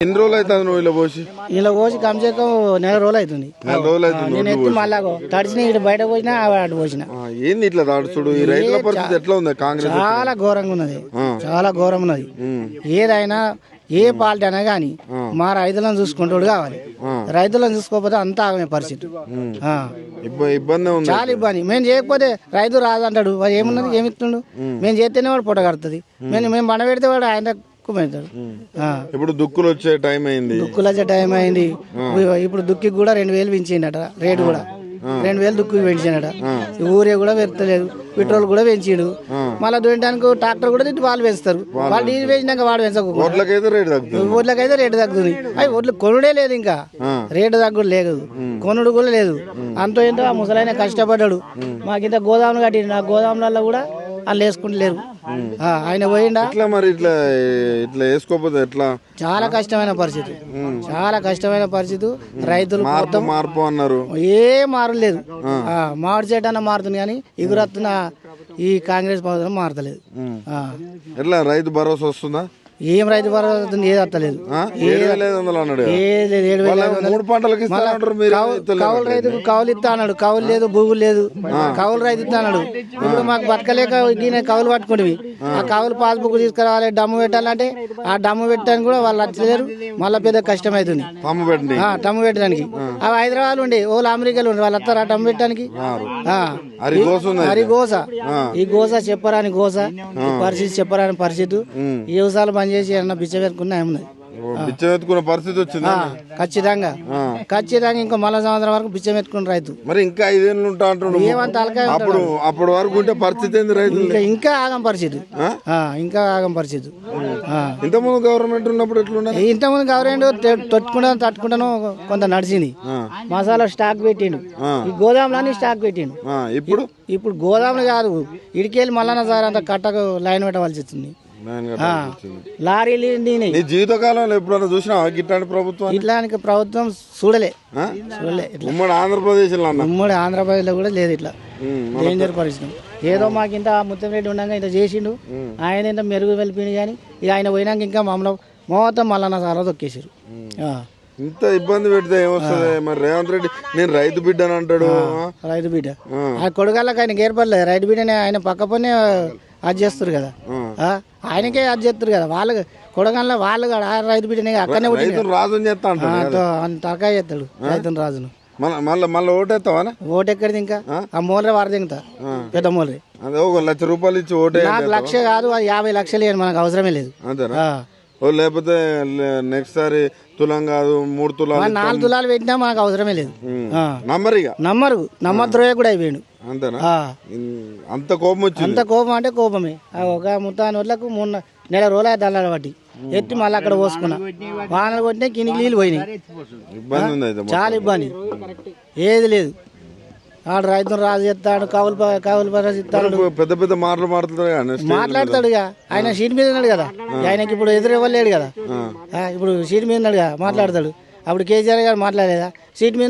ఎన్ని రోజులు అవుతుంది నువ్వు ఇలా పోసి కమ్సే కమ్ నెల రోజులు అవుతుంది. నేను ఎత్తి మళ్ళా తడిచిన ఇటు బయట పోసినా అటు పోసిన. ఏంది ఇట్లా చూడు ఈ రైతుల పరిస్థితి ఎట్లా ఉంది? కాంగ్రెస్ చాలా ఘోరంగా ఉన్నది, చాలా ఘోరం ఉన్నది. ఏదైనా ఏ పార్టీ అయినా గానీ మా రైతులను చూసుకుంటాడు కావాలి. రైతులను చూసుకోకపోతే అంతా ఆగమే పరిస్థితి. ఇబ్బంది చాలా ఇబ్బంది. మేము చేయకపోతే రైతు రాదంటాడు. వాడు ఏమున్నది, ఏమి ఇస్తుండు? మేము చేస్తేనే వాడు పొట్ట కడుతుంది. మేము బండ పెడితే వాడు ఆయన ఇప్పుడు దుక్కులు వచ్చే టైం అయింది. ఇప్పుడు దుక్కి కూడా 2000 పెంచిండట. రేటు కూడా 2000 దుక్కి పెంచాడట. ఊరే కూడా పెడతలేదు. పెట్రోల్ కూడా పెంచిండు. మళ్ళీ దున్నడానికి ట్రాక్టర్ కూడా తిట్టి వాళ్ళు పెంచుతారు. వాళ్ళు డీజిల్ పెంచినాక వాడు పెంచకు. ఓట్లకైతే రేటు తగ్గుతుంది. అవి ఒడ్లు కొనుడే లేదు, ఇంకా రేటు తగ్గుడు లేదు, కొనుడు కూడా లేదు. అంతో ఎంతో ఆ ముసలైన కష్టపడ్డాడు. మాకింత గోదాములు కట్టిండు. ఆ గోదాములలో కూడా వాళ్ళు వేసుకుంటలేరు. ఆయన పోయిండా మరి ఇట్లా వేసుకోపోతే ఎట్లా? చాలా కష్టమైన పరిస్థితి, చాలా కష్టమైన పరిస్థితి. రైతులు మార్పు అన్నారు, ఏ మారు లేదు. మామిడి చెట్టు అన్న మారుతుంది కానీ ఎగురత్తున ఈ కాంగ్రెస్ ప్రభుత్వం మారతలేదు. ఎట్లా రైతు భరోసా వస్తుందా? ఏం రైతు భరోసా ఏది వస్తలేదు. కౌలు రైతుకు కౌలు ఇస్తా అన్నాడు. కౌలు లేదు, భూములు లేదు. కౌలు రైతు ఇస్తా అన్నాడు. ఇప్పుడు మాకు బతకలేక కౌలు పట్టుకుంటువి. ఆ కౌలు పాస్బుక్ తీసుకురావాలి, డమ్ము పెట్టాలంటే ఆ డమ్ము పెట్టడానికి కూడా వాళ్ళు వచ్చలేరు. మళ్ళీ పెద్ద కష్టం అవుతుంది డమ్ము పెట్టడానికి. అవి హైదరాబాద్ ఉండి వాళ్ళు అమెరికాలో ఉండి వాళ్ళు వస్తారు ఆ డమ్ము పెట్టడానికి. గోస, ఈ గోస చెప్పరాని గోస, పరిస్థితి చెప్పరాని పరిస్థితి. వ్యవసాయాలు బంద్ చేసి అన్న బిచ్చ పెట్టుకున్నా ఏమున్నది? బిచ్చమెత్తుకున్న పరిస్థితి వచ్చింది. ఖచ్చితంగా ఇంకా మళ్ళా సంవత్సరం వరకు బిచ్చం ఎత్తుకున్న రైతు మరి ఇంకా 5 ఏళ్ళు ఉంటా అంటున్నాడు. అప్పటి వరకు ఉంటే పరిస్థితి ఏంది రైతు? ఇంకా ఆగం పరిస్థితి, ఇంకా ఆగం పరిస్థితి. ఇంతకుముందు గవర్నమెంట్ ఉన్నప్పుడు ఎట్లున్నా? ఇంతకుముందు గవర్నమెంట్ తట్టుకుంటాను కొంత నడిచింది. మసాలా స్టాక్ పెట్టిండు, ఈ గోదాములన్నీ స్టాక్ పెట్టిండు. ఇప్పుడు గోదాములు కాదు, ఇడికెళ్ళి మళ్ళా సార్ అంత కట్టకు లైన్ పెట్టవలసి వస్తుంది. లారీలు జీవితకాలంలో ఎప్పుడైనా చూసినా ఇట్లాంటి ప్రభుత్వం? ఇట్లాంటి ప్రభుత్వం చూడలే. ఉమ్మడి ఆంధ్రప్రదేశ్ లో కూడా లేదు. ఇట్లా డేంజర్ పరిస్థితి. ఏదో మాకు ఇంత ముత్తంరెడ్డి ఉండగా ఇంత చేసిండు. ఆయన ఇంత మెరుగు వెళ్ళిపోయింది కానీ ఇక ఆయన పోయినాక ఇంకా మమ్మల్ని మొత్తం మళ్ళా సారా తొక్కేసారు. ఇంత ఇబ్బంది పెడితే ఏమొస్తుంది? మరి రేవంత్ రెడ్డి నేను రైతు బిడ్డ అని అంటాడు. రైతు బిడ్డ ఆ కొడుకల్లకు ఆయన ఏర్పడలేదు. రైతు బిడ్డనే ఆయన పక్క పనే అది చేస్తారు కదా, ఆయనకే అది చేస్తారు కదా. వాళ్ళకి కొడగల్ల వాళ్ళు రైతు బిడ్డనే అక్కడనే రాజు చేస్తా తలకాయ చేస్తాడు రైతుని రాజును. మళ్ళీ ఓటేస్తావా? ఓటు ఎక్కడిది? ఇంకా ఆ మూలరే వారదింగుతా పెద్ద మూలరే. ₹1,00,000 ఇచ్చి ఓటే? నాకు 1,00,000 కాదు, 50 లక్షలు మనకు అవసరమే లేదు. లేకపోతే నెక్స్ట్ సారి తులం కాదు 3 తులాలు 4 తులాలు పెట్టినా మనకు అవసరమే లేదు. నమ్మరు ద్రోహ కూడా అయిపోయాడు. అంతేనా? అంత కోపం వచ్చింది? అంత కోపం అంటే కోపమే. ఒక ముత్తాని వడ్లకు 3 నెల రోజులు అయితే దళ్ళ బట్టి ఎత్తి మళ్ళీ అక్కడ పోసుకున్నా. వానలు కొట్టినా కినికి నీళ్ళు పోయినాయి. చాలా ఇబ్బంది, ఏది లేదు. ఆడు రైతును రాజు చేస్తాడు, కౌలు ఇస్తాడు, పెద్ద పెద్ద మాట్లాడతాడు. ఆయన సీట్ మీద ఉన్నాడు కదా, ఆయనకి ఇప్పుడు ఎదురు ఇవ్వలేడు కదా. ఇప్పుడు సీట్ మీద ఉన్నాడు కదా, మాట్లాడతాడు. అప్పుడు కేసీఆర్ గారు మాట్లాడలేదా? సీట్ మీద